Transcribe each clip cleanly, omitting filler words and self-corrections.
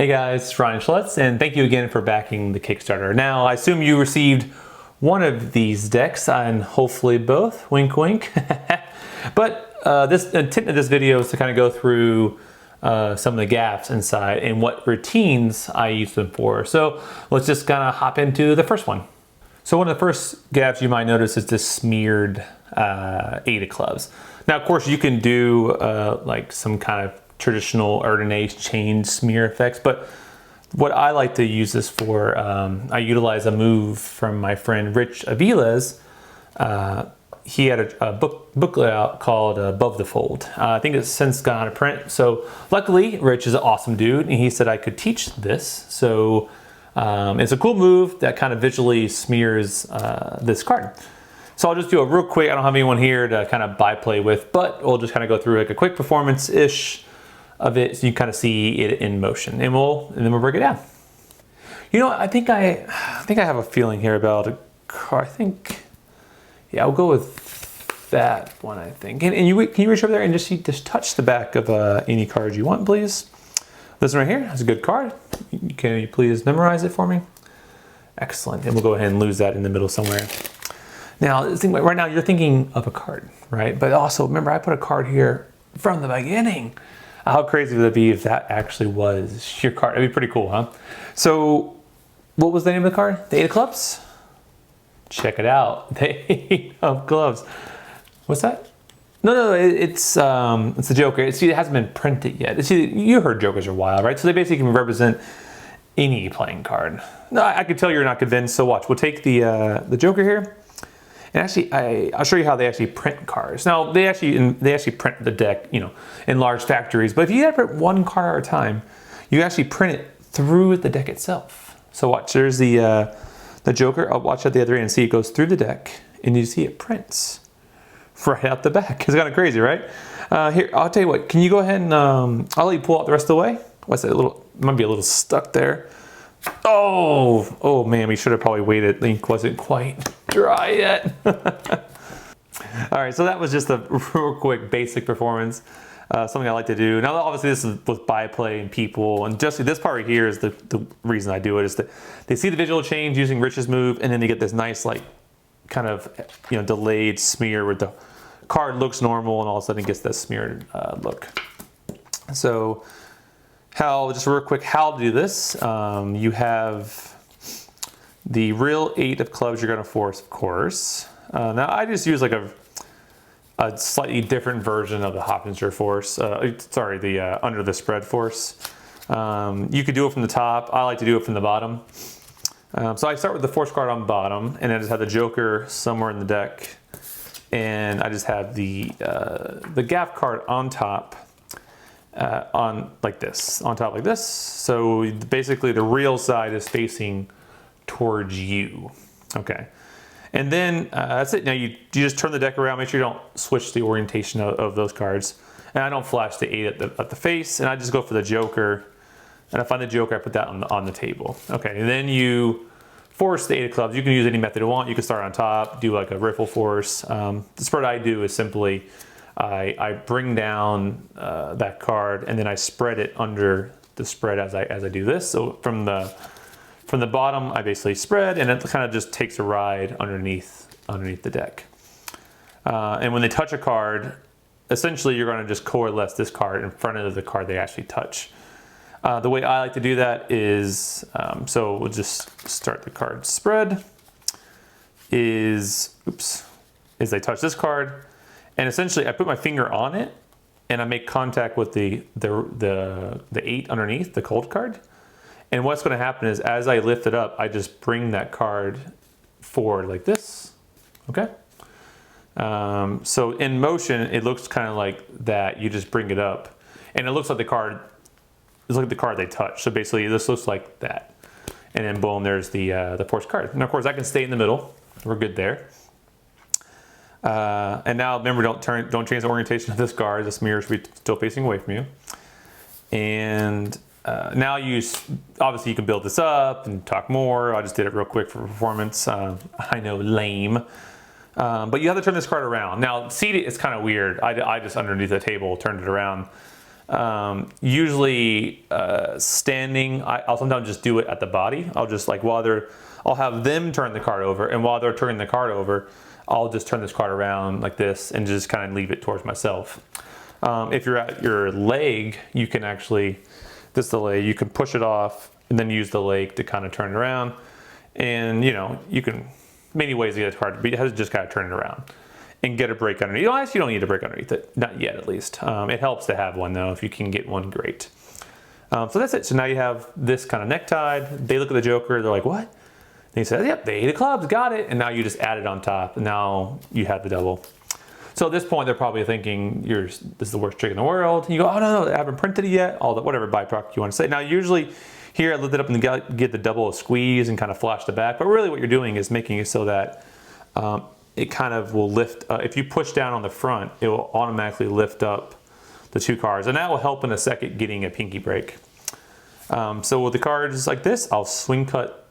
Hey guys, it's Ryan Schlutz, and thank you again for backing the Kickstarter. Now, I assume you received one of these decks, and hopefully both, wink wink. But the intent of this video is to kind of go through some of the gaffs inside and what routines I use them for. So let's just kind of hop into the first one. So one of the first gaffs you might notice is this smeared 8 of clubs. Now, of course, you can do like some kind of traditional Erdonase chain smear effects, but what I like to use this for, I utilize a move from my friend Rich Avila's. He had a booklet out called Above the Fold. I think it's since gone out of print. So luckily, Rich is an awesome dude, and he said I could teach this. So it's a cool move that kind of visually smears this card. So I'll just do a real quick, I don't have anyone here to kind of byplay with, but we'll just kind of go through like a quick performance-ish of it so you kind of see it in motion, and then we'll break it down. You know, I think I have a feeling here about a card. Yeah, I'll go with that one, I think. And can you reach over there and just touch the back of any card you want, please? This one right here is a good card. Can you please memorize it for me? Excellent. And we'll go ahead and lose that in the middle somewhere. Now, right now you're thinking of a card, right? But also remember, I put a card here from the beginning. How crazy would it be if that actually was your card? It'd be pretty cool, huh? So, what was the name of the card? The 8 of clubs? Check it out. The 8 of clubs. What's that? No, it's the Joker. See, it hasn't been printed yet. See, you heard Jokers are wild, right? So they basically can represent any playing card. No, I can tell you're not convinced. So watch. We'll take the Joker here. And actually, I'll show you how they actually print cards. Now, they actually print the deck, you know, in large factories. But if you print one card at a time, you actually print it through the deck itself. So watch, there's the Joker. I'll watch at the other end and see it goes through the deck, and you see it prints right out the back. It's kind of crazy, right? Here, I'll tell you what. Can you go ahead and I'll let you pull out the rest of the way. What's that? Might be a little stuck there. Oh man, we should have probably waited. The ink wasn't quite dry yet. All right, so that was just a real quick basic performance. Something I like to do. Now, obviously, this is with byplay and people, and just this part right here is the reason I do it, is that they see the visual change using Rich's move, and then they get this nice, like, kind of, you know, delayed smear where the card looks normal, and all of a sudden it gets that smeared look. So, just real quick, how to do this. You have the real 8 of clubs you're going to force, of course. Now, I just use like a slightly different version of the Hoppinger force. Sorry, the under the spread force. You could do it from the top. I like to do it from the bottom. So I start with the force card on the bottom, and I just have the Joker somewhere in the deck, and I just have the gaff card on top. On top like this. So basically the real side is facing towards you. Okay. And then that's it. Now you just turn the deck around, make sure you don't switch the orientation of those cards. And I don't flash the 8 at the face, and I just go for the Joker. And I find the Joker, I put that on the table. Okay, and then you force the 8 of clubs. You can use any method you want. You can start on top, do like a riffle force. The spread I do is simply I bring down that card, and then I spread it under the spread as I do this. So from the bottom, I basically spread, and it kind of just takes a ride underneath the deck. And when they touch a card, essentially you're going to just coalesce this card in front of the card they actually touch. The way I like to do that is, so we'll just start the card spread. Is they touch this card. And essentially, I put my finger on it, and I make contact with the 8 underneath, the cold card. And what's going to happen is, as I lift it up, I just bring that card forward like this. Okay. So in motion, it looks kind of like that. You just bring it up, and it looks like the card. It's like the card they touch. So basically, this looks like that. And then boom, there's the force card. And of course, I can stay in the middle. We're good there. And now remember, don't change the orientation of this card. This mirror should be still facing away from you. And now obviously you can build this up and talk more. I just did it real quick for performance. I know, lame. But you have to turn this card around. Now seated is kind of weird. I just underneath the table turned it around. Usually standing, I'll sometimes just do it at the body. I'll just like I'll have them turn the card over, and while they're turning the card over, I'll just turn this card around like this and just kind of leave it towards myself. If you're at your leg, you can actually, this is the leg, you can push it off and then use the leg to kind of turn it around. And you can, many ways to get a card, but you have to just kind of turn it around and get a break underneath. Actually, you don't need a break underneath it, not yet at least. It helps to have one though. If you can get one, great. So that's it. So now you have this kind of necktie. They look at the Joker, they're like, what? And he says, yep, the 8 of clubs, got it. And now you just add it on top, and now you have the double. So at this point, they're probably thinking, this is the worst trick in the world. And you go, oh no, I haven't printed it yet. All the whatever byproduct you want to say. Now usually here I lift it up and get the double of squeeze and kind of flash the back. But really what you're doing is making it so that it kind of will lift. If you push down on the front, it will automatically lift up the 2 cards. And that will help in a second getting a pinky break. So with the cards like this, I'll swing cut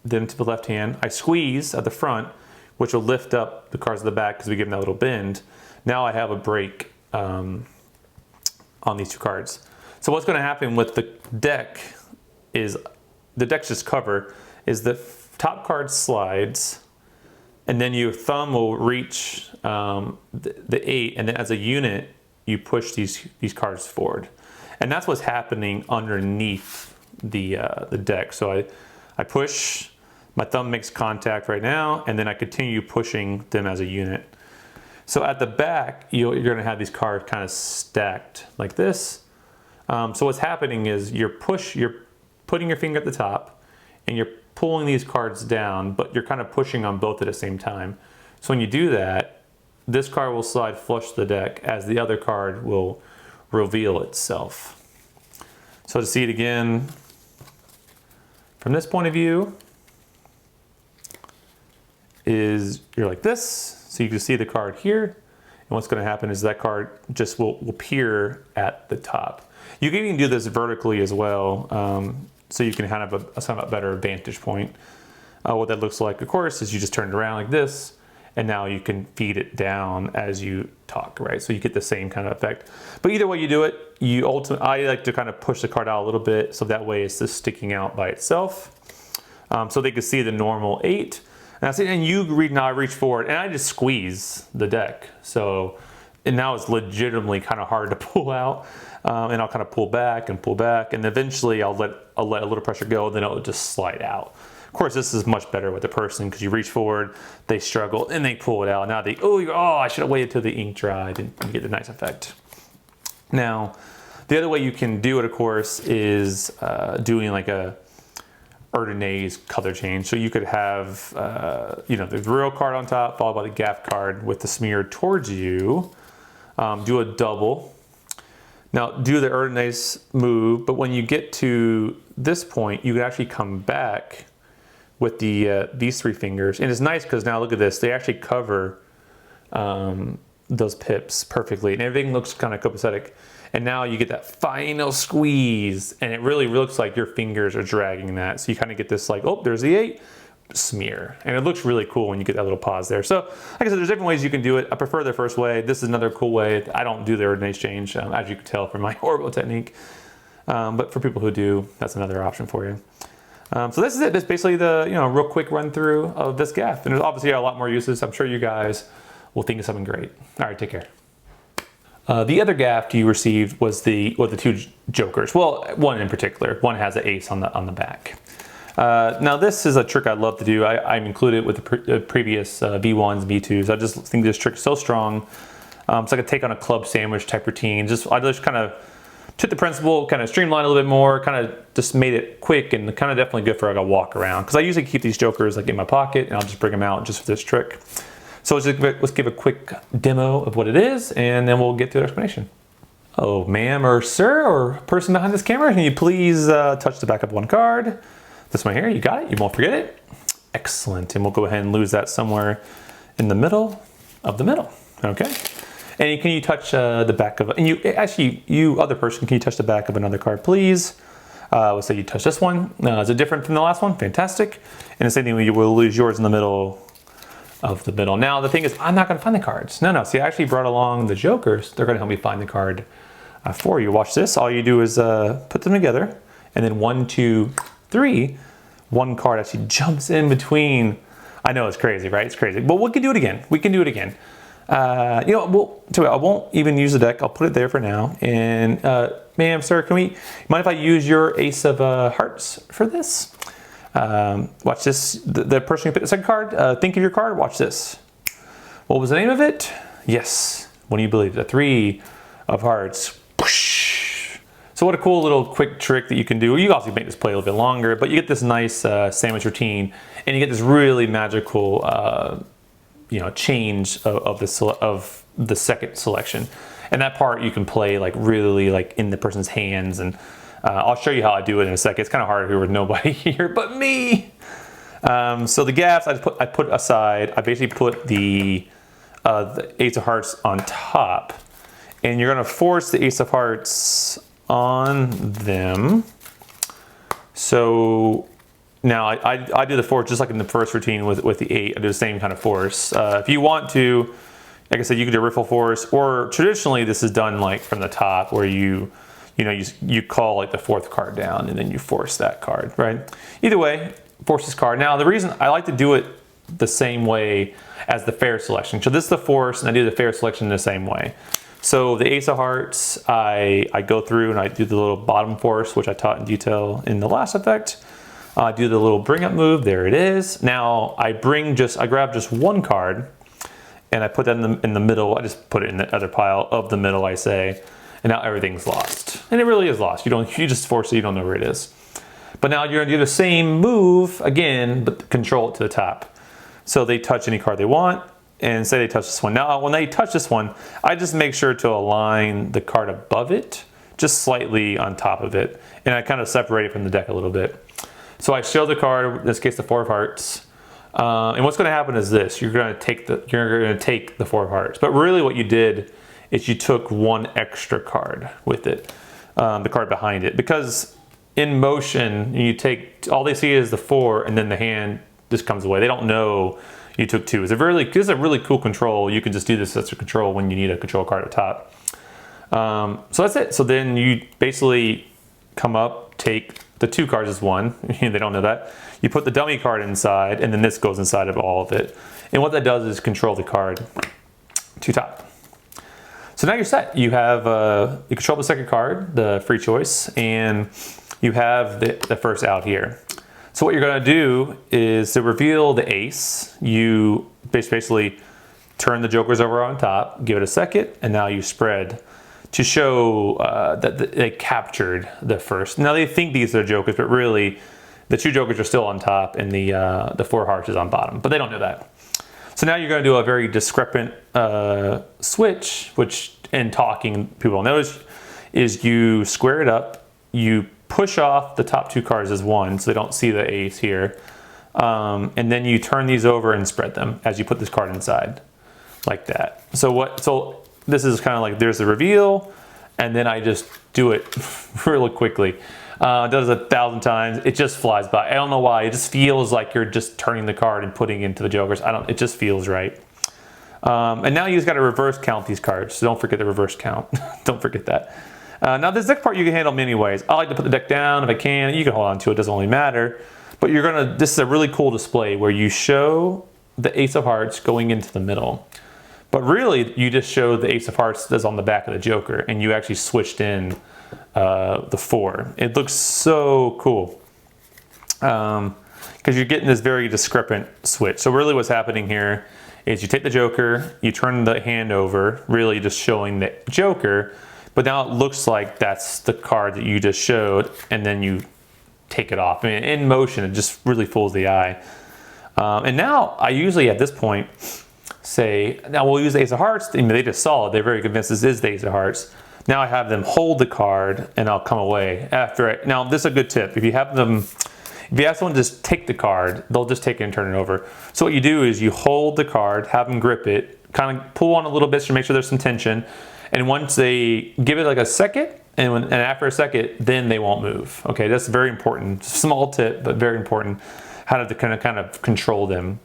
them to the left hand. I squeeze at the front, which will lift up the cards at the back because we give them that little bend. Now I have a break on these 2 cards. So what's going to happen with the deck is, the deck's just cover, is the top card slides, and then your thumb will reach the 8, and then as a unit, you push these cards forward. And that's what's happening underneath the deck. So I push, my thumb makes contact right now, and then I continue pushing them as a unit. So at the back, you're gonna have these cards kind of stacked like this. So what's happening is you're putting your finger at the top, and you're pulling these cards down, but you're kind of pushing on both at the same time. So when you do that, this card will slide flush to the deck as the other card will reveal itself. So to see it again, from this point of view, is you're like this, so you can see the card here, and what's going to happen is that card just will appear at the top. You can even do this vertically as well, so you can have a better vantage point. What that looks like, of course, is you just turn it around like this, and now you can feed it down as you talk, right? So you get the same kind of effect. But either way you do it, I like to kind of push the card out a little bit, so that way it's just sticking out by itself. So they can see the normal 8. And you read, now I reach forward and I just squeeze the deck. And now it's legitimately kind of hard to pull out. And I'll kind of pull back, and eventually I'll let a little pressure go, then it'll just slide out. Of course, this is much better with the person because you reach forward, they struggle, and they pull it out. Now I should have waited till the ink dried and you get the nice effect. Now, the other way you can do it, of course, is doing like a Erdonase color change. So you could have, the real card on top, followed by the gaff card with the smear towards you. Do a double. Now do the Erdonase move, but when you get to this point, you can actually come back with these 3 fingers. And it's nice because now look at this, they actually cover those pips perfectly, and everything looks kind of copacetic. And now you get that final squeeze, and it really looks like your fingers are dragging that. So you kind of get this like, oh, there's the 8, smear. And it looks really cool when you get that little pause there. So like I said, there's different ways you can do it. I prefer the first way. This is another cool way. I don't do the Erdonase change, as you can tell from my orbital technique. But for people who do, that's another option for you. So this is it. This is basically the real quick run through of this gaff. And there's obviously a lot more uses. I'm sure you guys will think of something great. All right, take care. The other gaff you received was the 2 jokers. Well, one in particular. One has an ace on the back. Now this is a trick I love to do. I'm included with the previous V1s, V2s. I just think this trick is so strong. It's like a take on a club sandwich type routine. I just kind of took the principle, kind of streamlined a little bit more, kind of just made it quick and kind of definitely good for like a walk around. Because I usually keep these jokers like in my pocket, and I'll just bring them out just for this trick. So let's give a quick demo of what it is, and then we'll get to an explanation. Oh, ma'am or sir or person behind this camera, can you please touch the back of one card? This one here, you got it, you won't forget it. Excellent, and we'll go ahead and lose that somewhere in the middle of the middle, okay? And can you touch the back of, and you other person, can you touch the back of another card, please? Let's say you touch this one. Is it different from the last one? Fantastic. And the same thing, you will lose yours in the middle of the middle. Now, the thing is, I'm not gonna find the cards. No, see, I actually brought along the jokers. They're gonna help me find the card for you. Watch this. All you do is put them together, and then 1, 2, 3, one card actually jumps in between. I know it's crazy, right? It's crazy, but we can do it again. We can do it again. You know, I won't even use the deck. I'll put it there for now. And ma'am, sir, mind if I use your Ace of Hearts for this? Watch this. The person who picked the second card, think of your card. Watch this. What was the name of it? Yes. What do you believe? The 3 of Hearts. So what a cool little quick trick that you can do. You also make this play a little bit longer, but you get this nice sandwich routine, and you get this really magical, you know, change of the second selection. And that part you can play like really like in the person's hands, and I'll show you how I do it in a second. It's kind of hard here with nobody here but me. So the gaffs I put aside. I basically put the Ace of Hearts on top, and you're gonna force the Ace of Hearts on them. So now I do the force just like in the first routine with the 8. I do the same kind of force. If you want to, like I said, you can do riffle force, or traditionally this is done like from the top, where you call like the 4th card down and then you force that card, right? Either way, force this card. Now the reason I like to do it the same way as the fair selection. So this is the force, and I do the fair selection the same way. So the Ace of Hearts, I go through and I do the little bottom force, which I taught in detail in the last effect. I do the little bring up move, there it is. Now I grab just one card, and I put that in the middle. I just put it in the other pile of the middle, I say, and now everything's lost. And it really is lost. You just force it, you don't know where it is. But now you're gonna do the same move again, but control it to the top. So they touch any card they want, and say they touch this one. Now, when they touch this one, I just make sure to align the card above it, just slightly on top of it, and I kind of separate it from the deck a little bit. So I show the card, in this case the 4 of Hearts, and what's going to happen is this: you're going to take the 4 of Hearts, but really what you did is you took one extra card with it, the card behind it, because in motion you take all they see is the 4, and then the hand just comes away. They don't know you took 2. This is a really cool control. You can just do this as a control when you need a control card at the top. So that's it. So then you basically come up, take the 2 cards as one. They don't know that. You put the dummy card inside, and then this goes inside of all of it. And what that does is control the card to top. So now you're set. You have you control the second card, the free choice, and you have the first out here. So what you're going to do is to reveal the ace, you basically turn the jokers over on top, give it a second, and now you spread to show that they captured the first. Now they think these are jokers, but really the 2 jokers are still on top and the 4 hearts is on bottom, but they don't know that. So now you're going to do a very discrepant switch, which in talking people will notice is you square it up, you push off the top 2 cards as one so they don't see the ace here, and then you turn these over and spread them as you put this card inside like that. So this is kind of like there's the reveal, and then I just do it really quickly. It does it 1,000 times. It just flies by. I don't know why. It just feels like you're just turning the card and putting it into the jokers. It just feels right. And now you just got to reverse count these cards. So don't forget the reverse count. Don't forget that. Now this deck part you can handle many ways. I like to put the deck down if I can. You can hold on to it, doesn't really matter. But this is a really cool display where you show the Ace of Hearts going into the middle. But really you just show the Ace of Hearts that's on the back of the Joker, and you actually switched in the 4. It looks so cool. Because you're getting this very discrepant switch. So really what's happening here is you take the Joker, you turn the hand over, really just showing the Joker, but now it looks like that's the card that you just showed, and then you take it off. I mean, in motion, it just really fools the eye. And now I usually at this point say, now we'll use the Ace of Hearts. I mean, they just saw it. They're very convinced this is the Ace of Hearts. Now I have them hold the card, and I'll come away after it. Now this is a good tip. If you ask someone to just take the card, they'll just take it and turn it over. So what you do is you hold the card, have them grip it, kind of pull on a little bit to make sure there's some tension. And once they give it like a second, and after a second, then they won't move. Okay, that's very important. Small tip, but very important. How to kind of control them.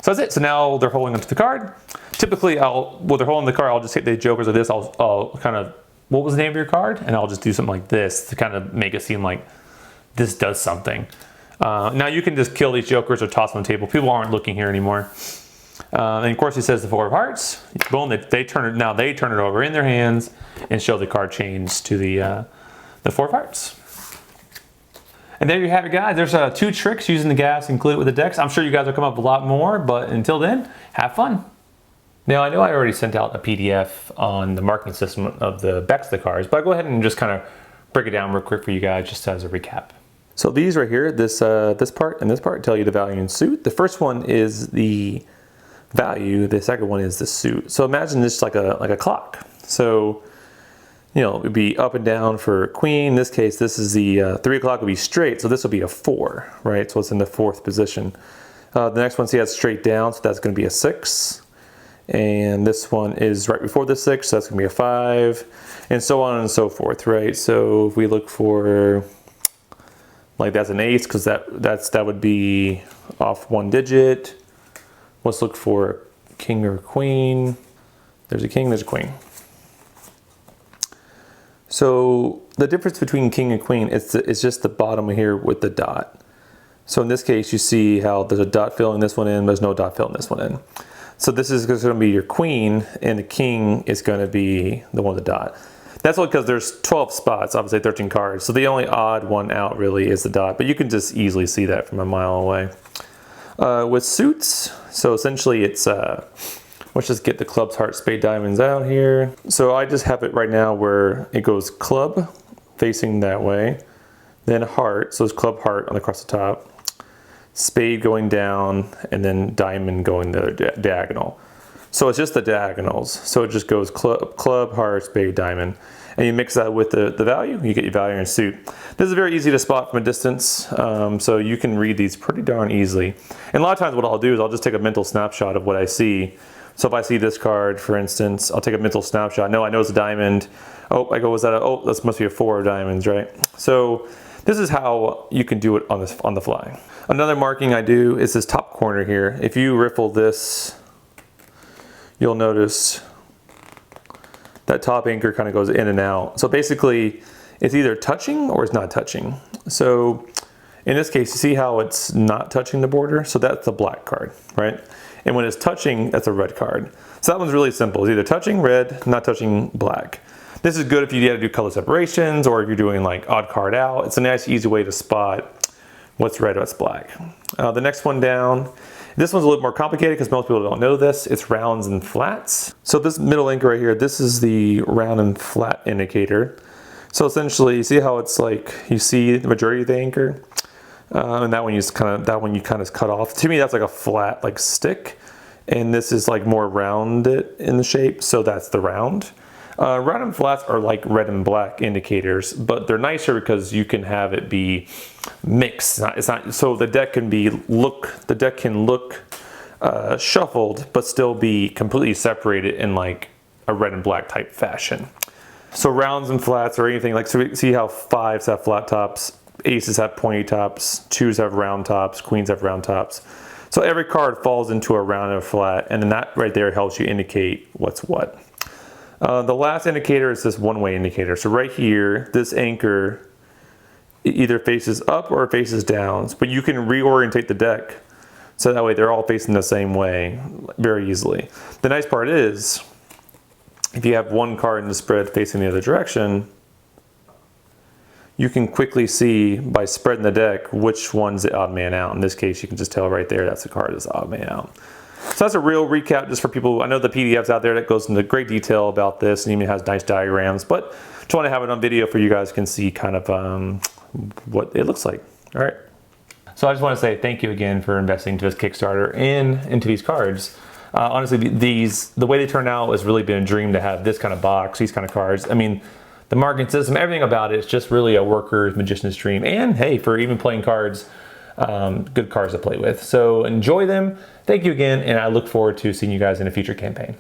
So that's it. So now they're holding onto the card. Typically, while they're holding the card, I'll just take the jokers of this. I'll kind of what was the name of your card? And I'll just do something like this to kind of make it seem like this does something. Now you can just kill these jokers or toss them on the table. People aren't looking here anymore. And of course he says the 4 of hearts. Boom, they turn it over in their hands and show the card change to the 4 of hearts. And there you have it, guys. There's 2 tricks using the gaffs included with the decks. I'm sure you guys will come up with a lot more, but until then, have fun. Now, I know I already sent out a PDF on the marking system of the backs of the cards, but I'll go ahead and just kind of break it down real quick for you guys just as a recap. So these right here, this part and this part tell you the value in suit. The first one is the value, the second one is the suit. So imagine this like a clock. So, you know, it would be up and down for queen. In this case, this is the 3 o'clock would be straight, so this will be a 4, right? So it's in the 4th position. The next one, see, that's straight down, so that's going to be a 6. And this one is right before the 6, so that's going to be a 5, and so on and so forth, right? So if we look for, like that's an ace, because that would be off 1 digit. Let's look for king or queen. There's a king, there's a queen. So the difference between king and queen is just the bottom here with the dot. So in this case, you see how there's a dot filling this one in, there's no dot filling this one in. So this is going to be your queen, and the king is going to be the one with the dot. That's only because there's 12 spots, obviously 13 cards. So the only odd one out really is the dot, but you can just easily see that from a mile away. With suits, so essentially it's, let's just get the clubs, hearts, spade, diamonds out here. So I just have it right now where it goes club facing that way, then heart, so it's club, heart on across the top. Spade going down, and then diamond going the other diagonal. So it's just the diagonals. So it just goes club, heart, spade, diamond. And you mix that with the value, you get your value in suit. This is very easy to spot from a distance, so you can read these pretty darn easily. And a lot of times what I'll do is I'll just take a mental snapshot of what I see. So if I see this card, for instance, I'll take a mental snapshot. No, I know it's a diamond. Oh, I go, was that oh, this must be a 4 of diamonds, right? So this is how you can do it on the fly. Another marking I do is this top corner here. If you riffle this, you'll notice that top anchor kind of goes in and out. So basically, it's either touching or it's not touching. So in this case, you see how it's not touching the border? So that's the black card, right? And when it's touching, that's a red card. So that one's really simple. It's either touching red, not touching black. This is good if you had to do color separations or if you're doing like odd card out. It's a nice, easy way to spot what's red, what's black. The next one down, this one's a little more complicated because most people don't know this. It's rounds and flats. So this middle anchor right here, this is the round and flat indicator. So essentially, you see how it's like, you see the majority of the anchor? And that one you kind of cut off. To me, that's like a flat, like stick. And this is like more rounded in the shape, so that's the round. Round and flats are like red and black indicators, but they're nicer because you can have it be mixed. It's not so the deck can look shuffled, but still be completely separated in like a red and black type fashion. So rounds and flats or anything like, so see how 5s have flat tops, aces have pointy tops, 2s have round tops, queens have round tops. So every card falls into a round and a flat, and then that right there helps you indicate what's what. The last indicator is this one-way indicator. So right here, this anchor either faces up or faces down, but you can reorientate the deck so that way they're all facing the same way very easily. The nice part is, if you have one card in the spread facing the other direction, you can quickly see by spreading the deck which one's the odd man out. In this case, you can just tell right there that's the card that's the odd man out. So that's a real recap just for people. I know the PDF's out there that goes into great detail about this and even has nice diagrams, but just want to have it on video for you guys can see kind of what it looks like. All right. So I just want to say thank you again for investing into this Kickstarter and into these cards. Honestly, the way they turn out has really been a dream to have this kind of box, these kind of cards. I mean, the marking system, everything about it is just really a worker's magician's dream. And hey, for even playing cards, good cards to play with. So enjoy them. Thank you again, and I look forward to seeing you guys in a future campaign.